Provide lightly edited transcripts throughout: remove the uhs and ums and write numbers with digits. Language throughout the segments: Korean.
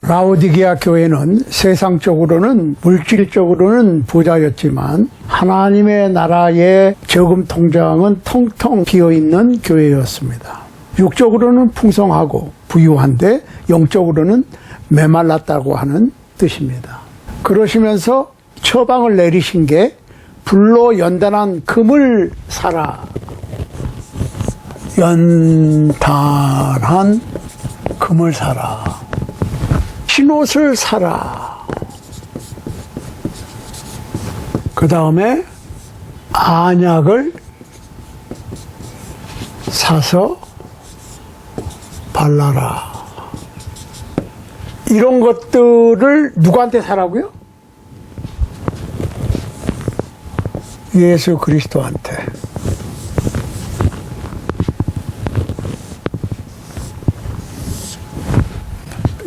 라오디게아 교회는 세상적으로는 물질적으로는 부자였지만 하나님의 나라의 저금 통장은 텅텅 비어있는 교회였습니다. 육적으로는 풍성하고 부유한데 영적으로는 메말랐다고 하는 뜻입니다. 그러시면서 처방을 내리신 게 불로 연단한 금을 사라. 연단한 금을 사라. 흰옷을 사라. 그 다음에 안약을 사서 발라라. 이런 것들을 누구한테 사라고요? 예수 그리스도한테.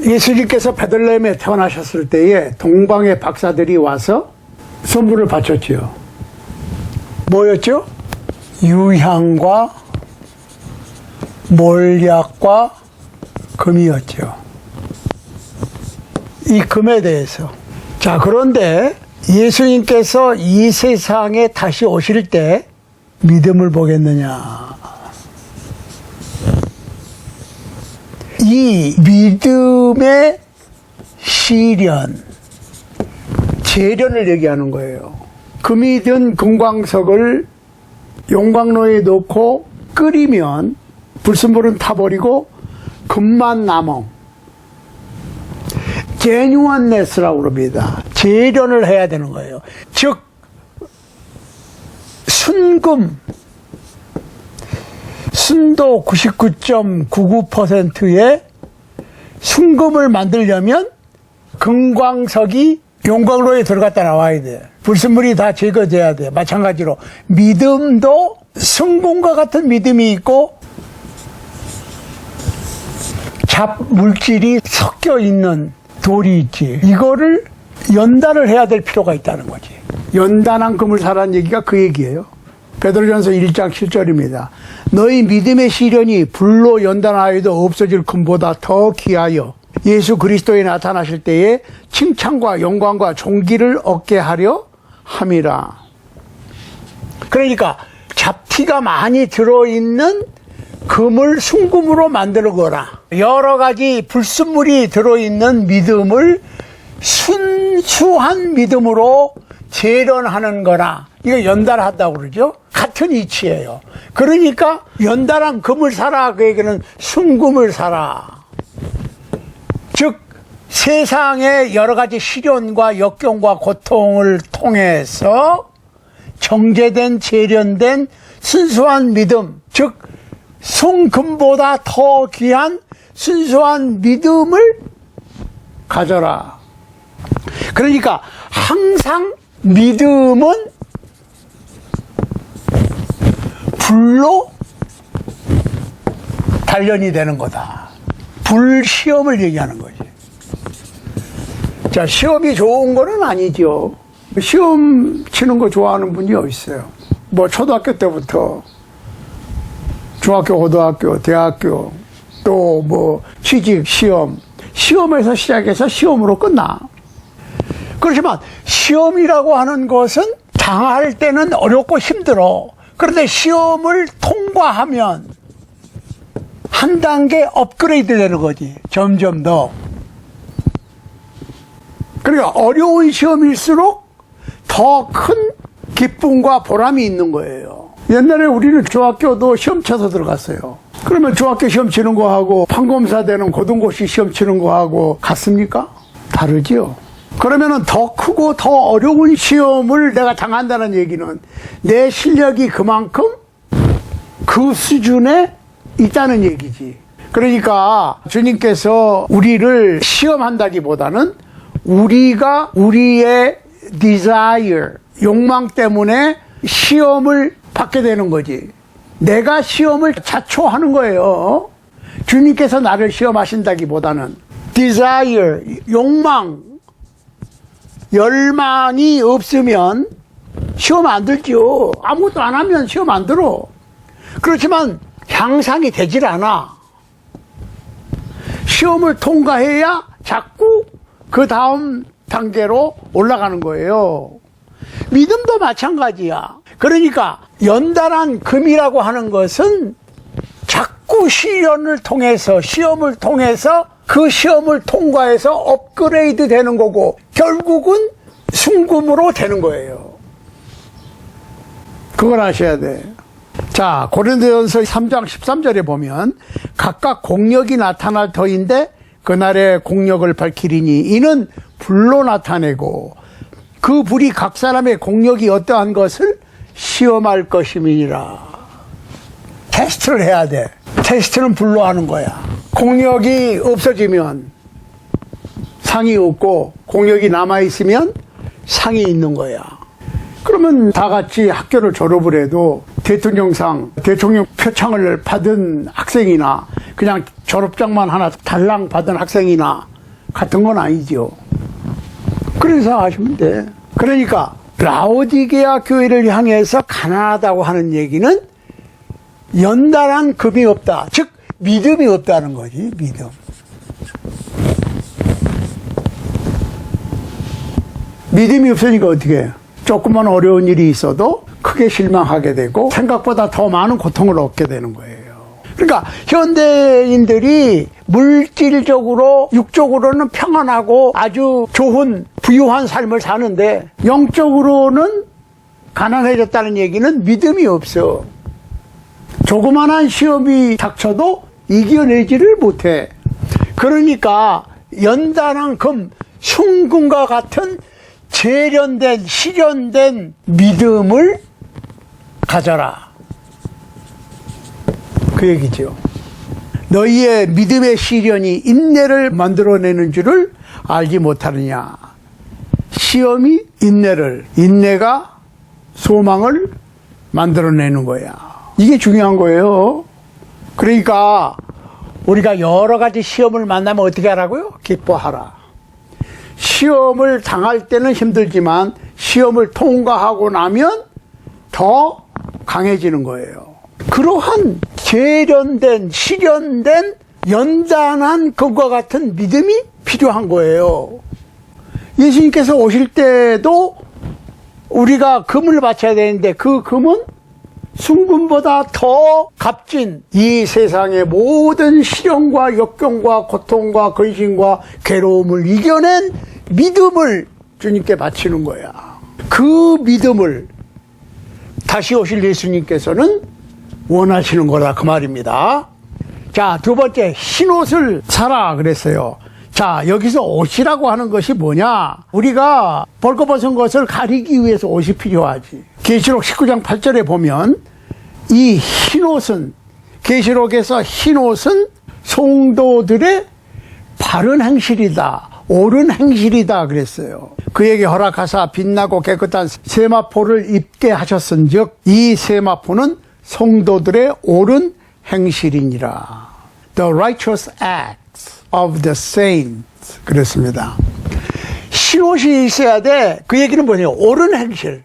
예수님께서 베들레헴에 태어나셨을 때에 동방의 박사들이 와서 선물을 바쳤지요. 뭐였죠? 유향과 몰약과 금이었죠. 이 금에 대해서. 자, 그런데 예수님께서 이 세상에 다시 오실 때 믿음을 보겠느냐. 이 믿음의 시련, 재련을 얘기하는 거예요. 금이 든 금광석을 용광로에 넣고 끓이면 불순물은 타버리고 금만 남어. 제뉴언네스라고 그럽니다. 재련을 해야 되는 거예요. 즉 순금, 순도 99.99%의 순금을 만들려면 금광석이 용광로에 들어갔다 나와야 돼. 불순물이 다 제거돼야 돼. 마찬가지로 믿음도 순금과 같은 믿음이 있고 잡물질이 섞여 있는 돌이 있지. 이거를 연단을 해야 될 필요가 있다는 거지. 연단한 금을 사라는 얘기가 그 얘기예요. 베드로전서 1장 7절입니다. 너희 믿음의 시련이 불로 연단하여도 없어질 금보다 더 귀하여 예수 그리스도에 나타나실 때에 칭찬과 영광과 존귀를 얻게 하려 함이라. 그러니까 잡티가 많이 들어있는 금을 순금으로 만들거나 여러 가지 불순물이 들어있는 믿음을 순수한 믿음으로 재련하는 거나 이거 연단한다고 그러죠. 같은 이치예요. 그러니까 연단한 금을 사라. 그 얘기는 순금을 사라. 즉 세상의 여러 가지 시련과 역경과 고통을 통해서 정제된 재련된 순수한 믿음, 즉 순금보다 더 귀한 순수한 믿음을 가져라. 그러니까 항상 믿음은 불로 단련이 되는 거다. 불시험을 얘기하는 거지. 자, 시험이 좋은 거는 아니죠. 시험 치는 거 좋아하는 분이 어디 있어요? 뭐 초등학교 때부터 중학교, 고등학교, 대학교, 또 뭐 취직 시험, 시험에서 시작해서 시험으로 끝나. 그렇지만 시험이라고 하는 것은 당할 때는 어렵고 힘들어. 그런데 시험을 통과하면 한 단계 업그레이드 되는 거지. 점점 더. 그러니까 어려운 시험일수록 더 큰 기쁨과 보람이 있는 거예요. 옛날에 우리는 중학교도 시험 쳐서 들어갔어요. 그러면 중학교 시험 치는 거하고 판검사 되는 고등고시 시험 치는 거하고 같습니까? 다르죠. 그러면은 더 크고 더 어려운 시험을 내가 당한다는 얘기는 내 실력이 그만큼 그 수준에 있다는 얘기지. 그러니까 주님께서 우리를 시험한다기보다는 우리가 우리의 desire, 욕망 때문에 시험을 받게 되는 거지. 내가 시험을 자초하는 거예요. 주님께서 나를 시험하신다기보다는 desire, 욕망, 열망이 없으면 시험 안 들죠. 아무것도 안 하면 시험 안 들어. 그렇지만 향상이 되질 않아. 시험을 통과해야 자꾸 그 다음 단계로 올라가는 거예요. 믿음도 마찬가지야. 그러니까 연단한 금이라고 하는 것은 자꾸 시련을 통해서, 시험을 통해서 그 시험을 통과해서 업그레이드 되는 거고 결국은 순금으로 되는 거예요. 그걸 아셔야 돼. 자, 고린도전서 3장 13절에 보면 각각 공력이 나타날 터인데 그날의 공력을 밝히리니 이는 불로 나타내고 그 불이 각 사람의 공력이 어떠한 것을 시험할 것임이니라. 테스트를 해야 돼. 테스트는 불로 하는 거야. 공력이 없어지면 상이 없고 공력이 남아있으면 상이 있는 거야. 그러면 다 같이 학교를 졸업을 해도 대통령상, 대통령 표창을 받은 학생이나 그냥 졸업장만 하나 달랑 받은 학생이나 같은 건 아니죠. 그래서 하시면 돼. 그러니까 라오디게아 교회를 향해서 가난하다고 하는 얘기는 연단한 금이 없다. 즉 믿음이 없다는 거지. 믿음. 믿음이 없으니까 어떻게 해? 조금만 어려운 일이 있어도 크게 실망하게 되고 생각보다 더 많은 고통을 얻게 되는 거예요. 그러니까 현대인들이 물질적으로 육적으로는 평안하고 아주 좋은 부유한 삶을 사는데 영적으로는 가난해졌다는 얘기는 믿음이 없어. 조그만한 시험이 닥쳐도 이겨내지를 못해. 그러니까 연단한 금, 순금과 같은 재련된, 실현된 믿음을 가져라. 그 얘기죠. 너희의 믿음의 시련이 인내를 만들어내는 줄을 알지 못하느냐. 시험이 인내를, 인내가 소망을 만들어내는 거야. 이게 중요한 거예요. 그러니까 우리가 여러 가지 시험을 만나면 어떻게 하라고요? 기뻐하라. 시험을 당할 때는 힘들지만 시험을 통과하고 나면 더 강해지는 거예요. 그러한 재련된, 실현된, 연단한 금과 같은 믿음이 필요한 거예요. 예수님께서 오실 때도 우리가 금을 바쳐야 되는데 그 금은 순금보다 더 값진 이 세상의 모든 시련과 역경과 고통과 근심과 괴로움을 이겨낸 믿음을 주님께 바치는 거야. 그 믿음을 다시 오실 예수님께서는 원하시는 거다 그 말입니다. 자, 두 번째, 흰옷을 사라 그랬어요. 자, 여기서 옷이라고 하는 것이 뭐냐? 우리가 벌거벗은 것을 가리기 위해서 옷이 필요하지. 계시록 19장 8절에 보면 이 흰옷은, 계시록에서 흰옷은 성도들의 바른 행실이다, 옳은 행실이다 그랬어요. 그에게 허락하사 빛나고 깨끗한 세마포를 입게 하셨은즉 이 세마포는 성도들의 옳은 행실이니라. The righteous acts of the saints 그랬습니다. 흰옷이 있어야 돼. 그 얘기는 뭐냐면 옳은 행실.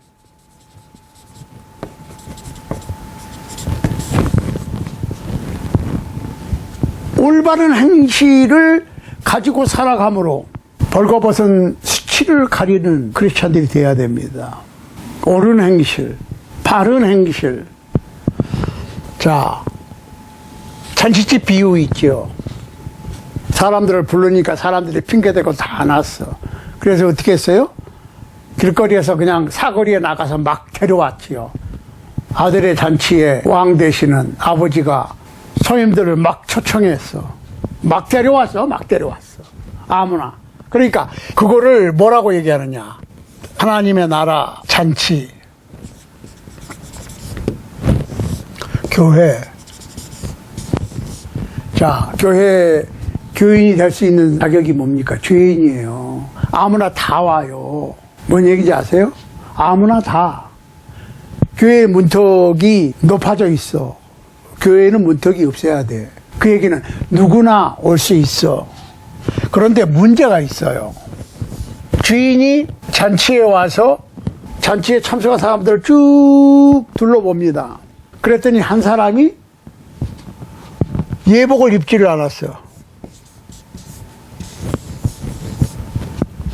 올바른 행실을 가지고 살아감으로 벌거벗은 수치를 가리는 크리스찬들이 되어야 됩니다. 옳은 행실, 바른 행실. 자, 잔치집 비유 있죠. 사람들을 부르니까 사람들이 핑계대고 다 났어. 그래서 어떻게 했어요? 길거리에서 그냥 사거리에 나가서 막 데려왔지요. 아들의 잔치에 왕 되시는 아버지가 손님들을 막 초청했어. 막 데려왔어. 아무나. 그러니까 그거를 뭐라고 얘기하느냐. 하나님의 나라 잔치. 교회. 자, 교인이 될 수 있는 자격이 뭡니까? 죄인이에요. 아무나 다 와요. 뭔 얘기인지 아세요? 아무나 다. 교회의 문턱이 높아져 있어. 교회에는 문턱이 없어야 돼. 그 얘기는 누구나 올 수 있어. 그런데 문제가 있어요. 주인이 잔치에 와서 잔치에 참석한 사람들을 쭉 둘러봅니다. 그랬더니 한 사람이 예복을 입지를 않았어.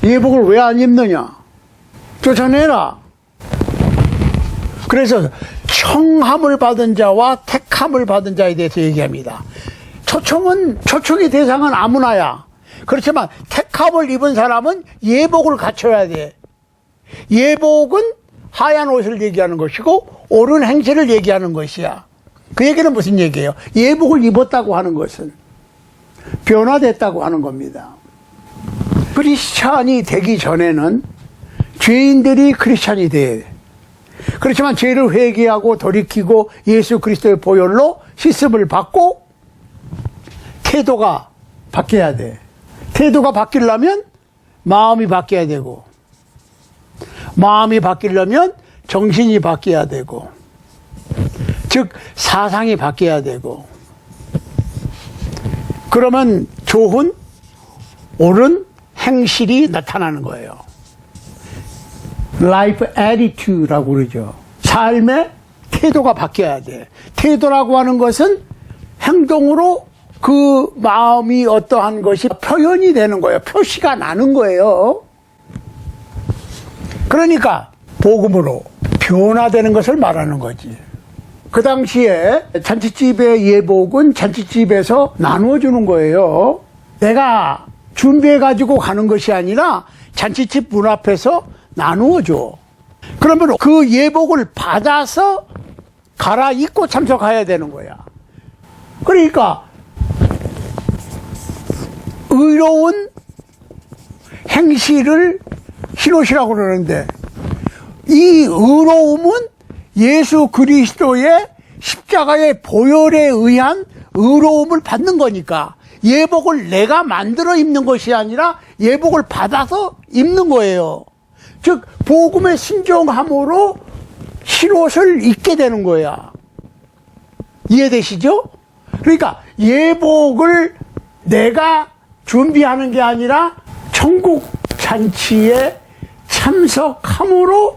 예복을 왜 안 입느냐? 쫓아내라. 그래서 청함을 받은 자와 택함을 받은 자에 대해서 얘기합니다. 초청의 대상은 아무나야. 그렇지만 택함을 입은 사람은 예복을 갖춰야 돼. 예복은 하얀 옷을 얘기하는 것이고 옳은 행실을 얘기하는 것이야. 그 얘기는 무슨 얘기예요? 예복을 입었다고 하는 것은 변화됐다고 하는 겁니다. 크리스찬이 되기 전에는 죄인들이 크리스찬이 돼. 그렇지만 죄를 회개하고 돌이키고 예수 그리스도의 보혈로 씻음을 받고 태도가 바뀌어야 돼. 태도가 바뀌려면 마음이 바뀌어야 되고, 마음이 바뀌려면 정신이 바뀌어야 되고, 즉 사상이 바뀌어야 되고, 그러면 좋은 옳은 행실이 나타나는 거예요. Life attitude라고 그러죠. 삶의 태도가 바뀌어야 돼. 태도라고 하는 것은 행동으로 그 마음이 어떠한 것이 표현이 되는 거예요. 표시가 나는 거예요. 그러니까 복음으로 변화되는 것을 말하는 거지. 그 당시에 잔치집의 예복은 잔치집에서 나누어주는 거예요. 내가 준비해가지고 가는 것이 아니라 잔치집 문 앞에서 나누어줘. 그러면 그 예복을 받아서 갈아입고 참석해야 되는 거야. 그러니까 의로운 행실을 흰옷이라고 그러는데, 이 의로움은 예수 그리스도의 십자가의 보혈에 의한 의로움을 받는 거니까 예복을 내가 만들어 입는 것이 아니라 예복을 받아서 입는 거예요. 즉 복음에 순종함으로 흰옷을 입게 되는 거야. 이해되시죠? 그러니까 예복을 내가 준비하는 게 아니라 천국 잔치에 참석함으로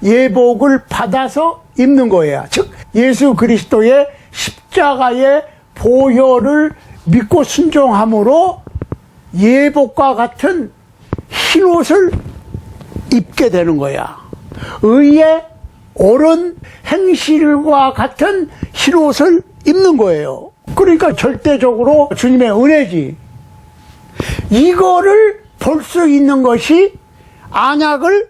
예복을 받아서 입는 거예요. 즉 예수 그리스도의 십자가의 보혈을 믿고 순종함으로 예복과 같은 흰옷을 입게 되는 거야. 의의 옳은 행실과 같은 흰옷을 입는 거예요. 그러니까 절대적으로 주님의 은혜지. 이거를 볼 수 있는 것이 안약을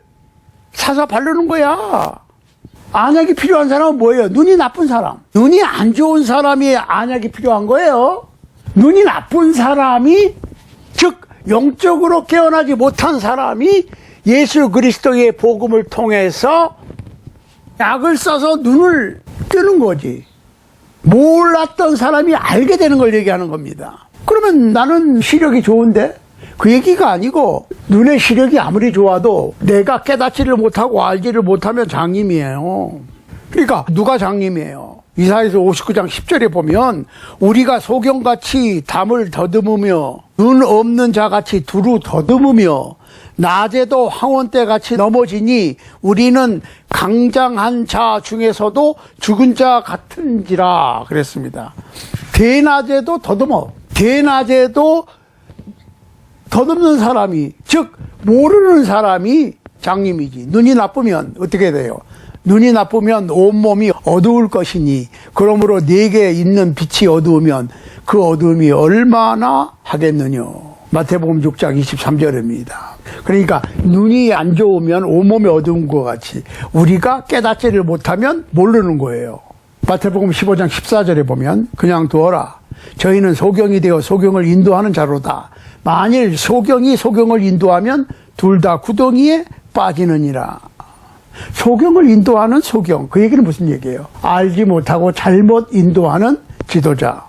사서 바르는 거야. 안약이 필요한 사람은 뭐예요? 눈이 나쁜 사람. 눈이 안 좋은 사람이 안약이 필요한 거예요. 눈이 나쁜 사람이, 즉 영적으로 깨어나지 못한 사람이 예수 그리스도의 복음을 통해서 약을 써서 눈을 뜨는 거지. 몰랐던 사람이 알게 되는 걸 얘기하는 겁니다. 그러면 나는 시력이 좋은데? 그 얘기가 아니고, 눈의 시력이 아무리 좋아도 내가 깨닫지를 못하고 알지를 못하면 장님이에요. 그러니까 누가 장님이에요? 이사야서 59장 10절에 보면 우리가 소경같이 담을 더듬으며 눈 없는 자같이 두루 더듬으며 낮에도 황혼때같이 넘어지니 우리는 강장한 자 중에서도 죽은 자 같은지라 그랬습니다. 대낮에도 더듬어. 대낮에도 더듬는 사람이, 즉 모르는 사람이 장님이지. 눈이 나쁘면 어떻게 돼요? 눈이 나쁘면 온몸이 어두울 것이니 그러므로 내게 있는 빛이 어두우면 그 어두움이 얼마나 하겠느냐. 마태복음 6장 23절입니다. 그러니까 눈이 안 좋으면 온몸이 어두운 것 같이 우리가 깨닫지를 못하면 모르는 거예요. 마태복음 15장 14절에 보면 그냥 두어라. 저희는 소경이 되어 소경을 인도하는 자로다. 만일 소경이 소경을 인도하면 둘 다 구덩이에 빠지느니라. 소경을 인도하는 소경. 그 얘기는 무슨 얘기예요? 알지 못하고 잘못 인도하는 지도자.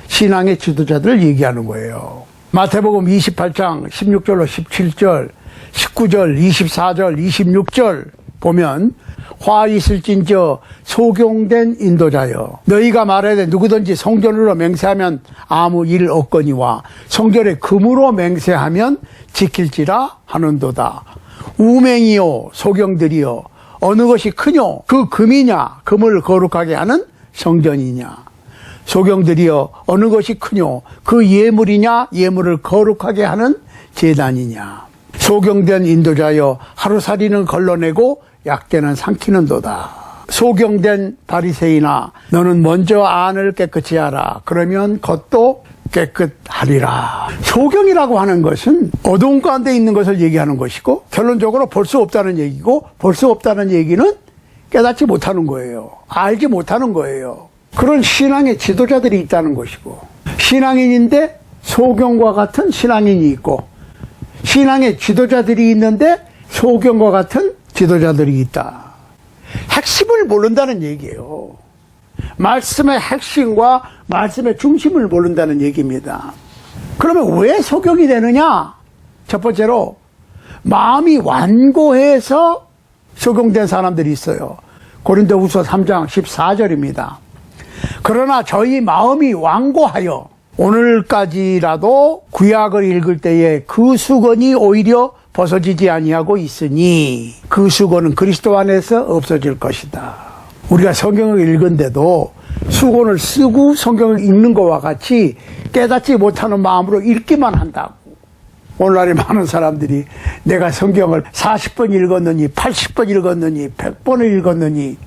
신앙의 지도자들을 얘기하는 거예요. 마태복음 28장 16절로 17절, 19절, 24절, 26절 보면 화 있을진저 소경된 인도자여 너희가 말하되 누구든지 성전으로 맹세하면 아무 일 없거니와 성전에 금으로 맹세하면 지킬지라 하는도다. 우맹이요 소경들이요 어느 것이 크뇨? 그 금이냐? 금을 거룩하게 하는 성전이냐? 소경들이여 어느 것이 크뇨? 그 예물이냐? 예물을 거룩하게 하는 제단이냐? 소경된 인도자여 하루살이는 걸러내고 약대는 삼키는도다. 소경된 바리새인아 너는 먼저 안을 깨끗이 하라. 그러면 겉도 깨끗하리라. 소경이라고 하는 것은 어두운 가운데 있는 것을 얘기하는 것이고 결론적으로 볼 수 없다는 얘기고 볼 수 없다는 얘기는 깨닫지 못하는 거예요. 알지 못하는 거예요. 그런 신앙의 지도자들이 있다는 것이고 신앙인인데 소경과 같은 신앙인이 있고 신앙의 지도자들이 있는데 소경과 같은 지도자들이 있다. 핵심을 모른다는 얘기예요. 말씀의 핵심과 말씀의 중심을 모른다는 얘기입니다. 그러면 왜 소경이 되느냐? 첫 번째로 마음이 완고해서 소경된 사람들이 있어요. 고린도후서 3장 14절입니다. 그러나 저희 마음이 완고하여 오늘까지라도 구약을 읽을 때에 그 수건이 오히려 벗어지지 아니하고 있으니 그 수건은 그리스도 안에서 없어질 것이다. 우리가 성경을 읽은데도 수건을 쓰고 성경을 읽는 것과 같이 깨닫지 못하는 마음으로 읽기만 한다고. 오늘날에 많은 사람들이 내가 성경을 40번 읽었느니 80번 읽었느니 100번을 읽었느니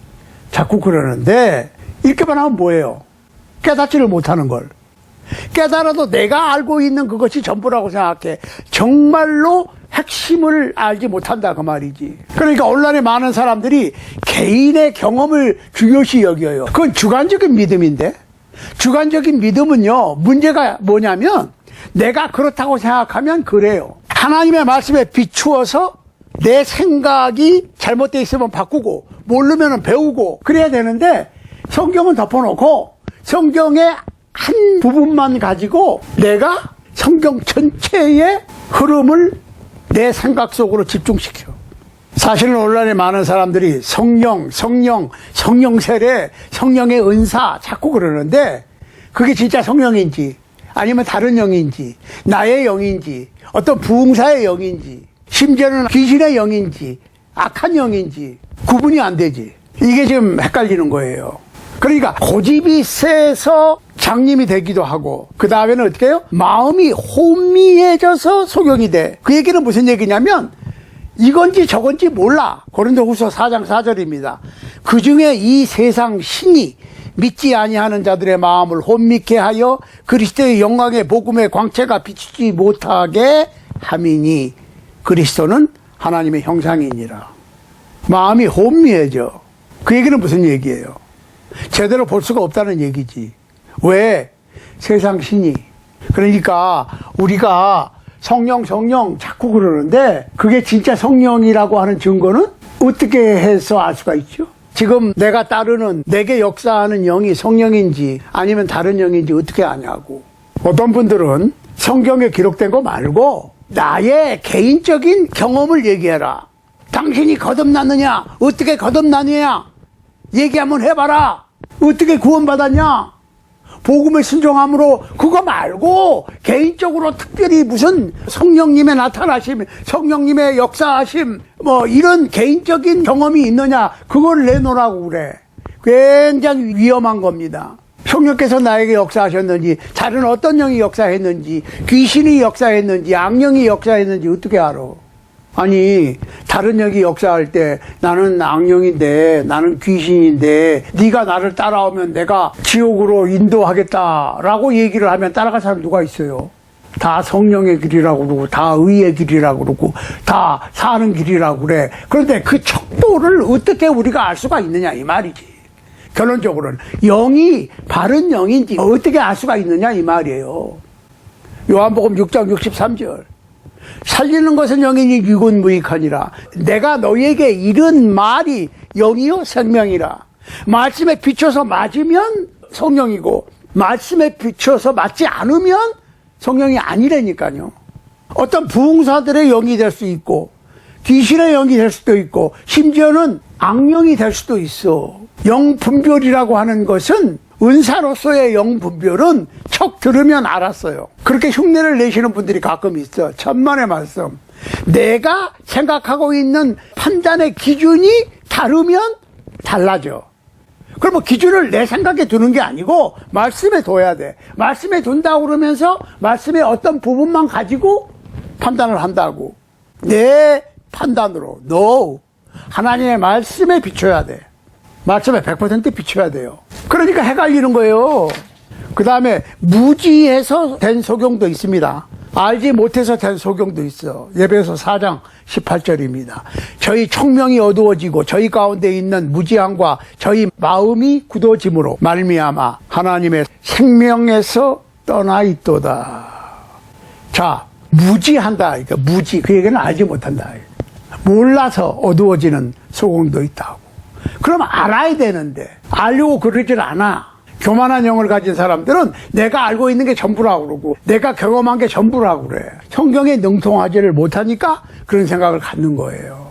자꾸 그러는데 읽기만 하면 뭐예요? 깨닫지를 못하는 걸. 깨달아도 내가 알고 있는 그것이 전부라고 생각해. 정말로 핵심을 알지 못한다 그 말이지. 그러니까 오늘날에 많은 사람들이 개인의 경험을 중요시 여겨요. 그건 주관적인 믿음인데 주관적인 믿음은요 문제가 뭐냐면 내가 그렇다고 생각하면 그래요. 하나님의 말씀에 비추어서 내 생각이 잘못되어 있으면 바꾸고 모르면 배우고 그래야 되는데 성경은 덮어놓고 성경의 한 부분만 가지고 내가 성경 전체의 흐름을 내 생각 속으로 집중시켜. 사실은 오늘날에 많은 사람들이 성령 세례, 성령의 은사 자꾸 그러는데 그게 진짜 성령인지 아니면 다른 영인지 나의 영인지 어떤 부흥사의 영인지 심지어는 귀신의 영인지 악한 영인지 구분이 안 되지. 이게 지금 헷갈리는 거예요. 그러니까 고집이 세서 장님이 되기도 하고 그 다음에는 어떻게 해요? 마음이 혼미해져서 소경이 돼. 그 얘기는 무슨 얘기냐면 이건지 저건지 몰라. 고린도후서 4장 4절입니다. 그중에 이 세상 신이 믿지 아니하는 자들의 마음을 혼미케 하여 그리스도의 영광의 복음의 광채가 비치지 못하게 함이니 그리스도는 하나님의 형상이니라. 마음이 혼미해져. 그 얘기는 무슨 얘기예요? 제대로 볼 수가 없다는 얘기지. 왜? 세상 신이. 그러니까 우리가 성령 자꾸 그러는데 그게 진짜 성령이라고 하는 증거는 어떻게 해서 알 수가 있죠? 지금 내가 따르는 내게 역사하는 영이 성령인지 아니면 다른 영인지 어떻게 아냐고. 어떤 분들은 성경에 기록된 거 말고 나의 개인적인 경험을 얘기해라. 당신이 거듭났느냐? 어떻게 거듭났느냐? 얘기 한번 해봐라. 어떻게 구원받았냐? 복음에 순종함으로 그거 말고 개인적으로 특별히 무슨 성령님의 나타나심, 성령님의 역사하심 뭐 이런 개인적인 경험이 있느냐 그걸 내놓으라고 그래. 굉장히 위험한 겁니다. 성령께서 나에게 역사하셨는지 다른 어떤 영이 역사했는지 귀신이 역사했는지 악령이 역사했는지 어떻게 알아? 아니 다른 영이 역사할 때 나는 악령인데 나는 귀신인데 네가 나를 따라오면 내가 지옥으로 인도하겠다라고 얘기를 하면 따라갈 사람 누가 있어요? 다 성령의 길이라고 그러고 다 의의 길이라고 그러고 다 사는 길이라고 그래. 그런데 그 척도를 어떻게 우리가 알 수가 있느냐 이 말이지. 결론적으로는 영이 바른 영인지 어떻게 알 수가 있느냐 이 말이에요. 요한복음 6장 63절 살리는 것은 영이니 육은 무익하니라. 내가 너희에게 이른 말이 영이요 생명이라. 말씀에 비춰서 맞으면 성령이고 말씀에 비춰서 맞지 않으면 성령이 아니라니까요. 어떤 부흥사들의 영이 될 수 있고 귀신의 영이 될 수도 있고 심지어는 악령이 될 수도 있어. 영분별이라고 하는 것은 은사로서의 영분별은 척 들으면 알았어요. 그렇게 흉내를 내시는 분들이 가끔 있어. 천만의 말씀. 내가 생각하고 있는 판단의 기준이 다르면 달라져. 그럼 기준을 내 생각에 두는 게 아니고 말씀에 둬야 돼. 말씀에 둔다고 그러면서 말씀의 어떤 부분만 가지고 판단을 한다고. 내 판단으로. No. 하나님의 말씀에 비춰야 돼. 말씀에 100% 비춰야 돼요. 그러니까 헷갈리는 거예요. 그 다음에 무지해서 된 소경도 있습니다. 알지 못해서 된 소경도 있어. 에베소 4장 18절입니다. 저희 총명이 어두워지고 저희 가운데 있는 무지함과 저희 마음이 굳어짐으로 말미암아 하나님의 생명에서 떠나 있도다. 자, 무지한다. 그러니까 무지. 그 얘기는 알지 못한다. 몰라서 어두워지는 소경도 있다고. 그럼 알아야 되는데 알려고 그러질 않아. 교만한 영을 가진 사람들은 내가 알고 있는 게 전부라고 그러고 내가 경험한 게 전부라고 그래. 성경에 능통하지를 못하니까 그런 생각을 갖는 거예요.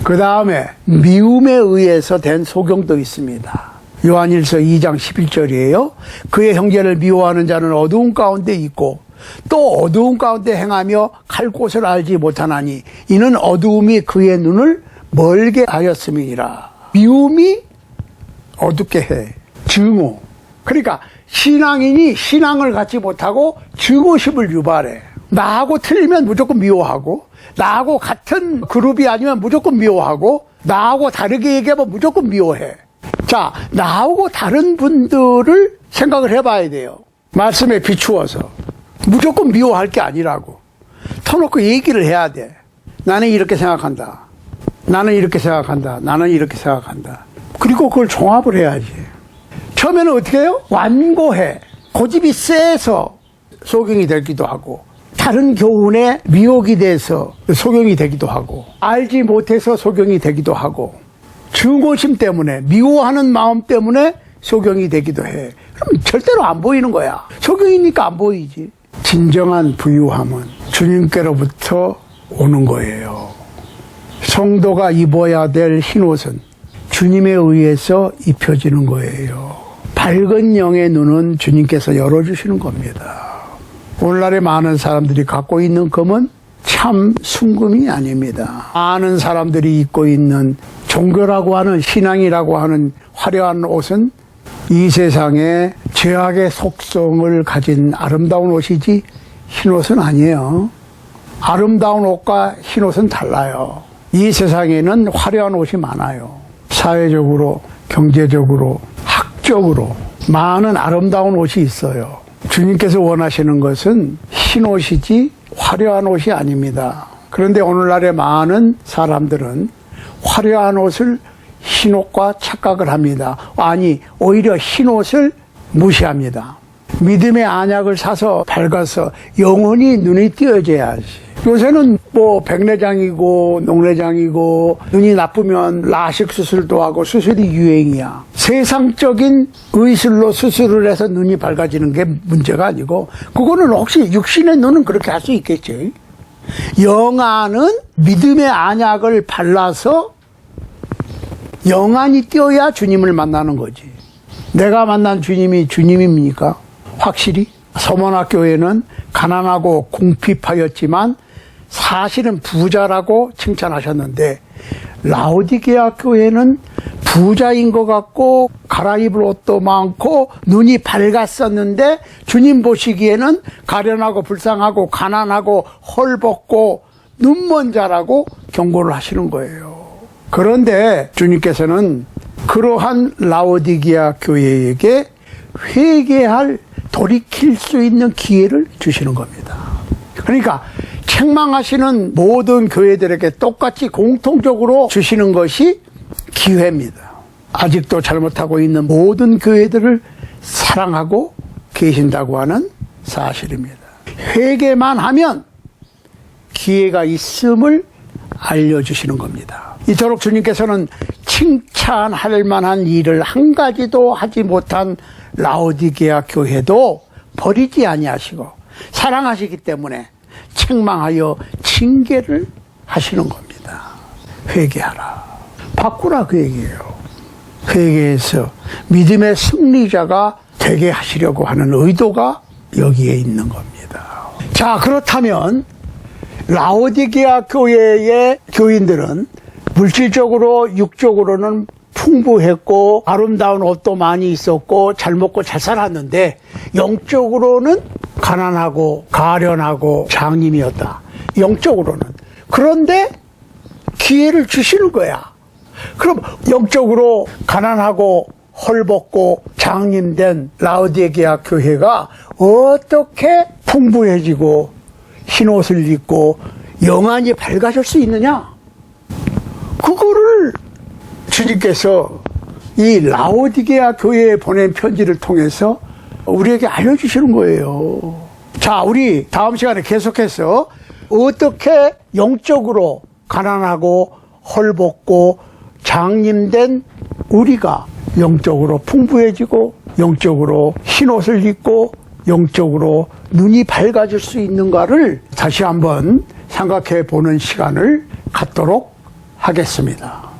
그 다음에 미움에 의해서 된 소경도 있습니다. 요한일서 2장 11절이에요. 그의 형제를 미워하는 자는 어두운 가운데 있고 또 어두운 가운데 행하며 갈 곳을 알지 못하나니 이는 어두움이 그의 눈을 멀게 하였음이니라. 미움이 어둡게 해. 증오. 그러니까 신앙인이 신앙을 갖지 못하고 증오심을 유발해. 나하고 틀리면 무조건 미워하고 나하고 같은 그룹이 아니면 무조건 미워하고 나하고 다르게 얘기하면 무조건 미워해. 자, 나하고 다른 분들을 생각을 해봐야 돼요. 말씀에 비추어서. 무조건 미워할 게 아니라고. 터놓고 얘기를 해야 돼. 나는 이렇게 생각한다. 나는 이렇게 생각한다. 나는 이렇게 생각한다. 그리고 그걸 종합을 해야지. 처음에는 어떻게 해요? 완고해. 고집이 세서 소경이 되기도 하고 다른 교훈에 미혹이 돼서 소경이 되기도 하고 알지 못해서 소경이 되기도 하고 증오심 때문에 미워하는 마음 때문에 소경이 되기도 해. 그럼 절대로 안 보이는 거야. 소경이니까 안 보이지. 진정한 부유함은 주님께로부터 오는 거예요. 성도가 입어야 될 흰옷은 주님에 의해서 입혀지는 거예요. 밝은 영의 눈은 주님께서 열어주시는 겁니다. 오늘날의 많은 사람들이 갖고 있는 금은 참 순금이 아닙니다. 많은 사람들이 입고 있는 종교라고 하는 신앙이라고 하는 화려한 옷은 이 세상에 죄악의 속성을 가진 아름다운 옷이지 흰옷은 아니에요. 아름다운 옷과 흰옷은 달라요. 이 세상에는 화려한 옷이 많아요. 사회적으로, 경제적으로, 학적으로 많은 아름다운 옷이 있어요. 주님께서 원하시는 것은 흰옷이지 화려한 옷이 아닙니다. 그런데 오늘날의 많은 사람들은 화려한 옷을 흰옷과 착각을 합니다. 아니, 오히려 흰옷을 무시합니다. 믿음의 안약을 사서 밝아서 영원히 눈이 띄어져야지. 요새는 뭐 백내장이고 녹내장이고 눈이 나쁘면 라식 수술도 하고 수술이 유행이야. 세상적인 의술로 수술을 해서 눈이 밝아지는 게 문제가 아니고 그거는 혹시 육신의 눈은 그렇게 할 수 있겠지. 영안은 믿음의 안약을 발라서 영안이 띄어야 주님을 만나는 거지. 내가 만난 주님이 주님입니까? 확실히? 서머나교회는 가난하고 궁핍하였지만 사실은 부자라고 칭찬하셨는데 라오디게아 교회는 부자인 것 같고 갈아입을 옷도 많고 눈이 밝았었는데 주님 보시기에는 가련하고 불쌍하고 가난하고 헐벗고 눈먼 자라고 경고를 하시는 거예요. 그런데 주님께서는 그러한 라오디게아 교회에게 회개할 돌이킬 수 있는 기회를 주시는 겁니다. 그러니까 책망하시는 모든 교회들에게 똑같이 공통적으로 주시는 것이 기회입니다. 아직도 잘못하고 있는 모든 교회들을 사랑하고 계신다고 하는 사실입니다. 회개만 하면 기회가 있음을 알려주시는 겁니다. 이토록 주님께서는 칭찬할 만한 일을 한 가지도 하지 못한 라오디게아 교회도 버리지 아니하시고 사랑하시기 때문에 책망하여 징계를 하시는 겁니다. 회개하라. 바꾸라 그 얘기예요. 회개해서 믿음의 승리자가 되게 하시려고 하는 의도가 여기에 있는 겁니다. 자, 그렇다면 라오디게아 교회의 교인들은 물질적으로 육적으로는 풍부했고 아름다운 옷도 많이 있었고 잘 먹고 잘 살았는데 영적으로는 가난하고 가련하고 장님이었다. 영적으로는. 그런데 기회를 주시는 거야. 그럼 영적으로 가난하고 헐벗고 장님된 라오디게아 교회가 어떻게 풍부해지고 흰옷을 입고 영안이 밝아질 수 있느냐? 그거를 주님께서 이 라오디게아 교회에 보낸 편지를 통해서 우리에게 알려주시는 거예요. 자, 우리 다음 시간에 계속해서 어떻게 영적으로 가난하고 헐벗고 장님된 우리가 영적으로 풍부해지고 영적으로 흰옷을 입고 영적으로 눈이 밝아질 수 있는가를 다시 한번 생각해 보는 시간을 갖도록 하겠습니다.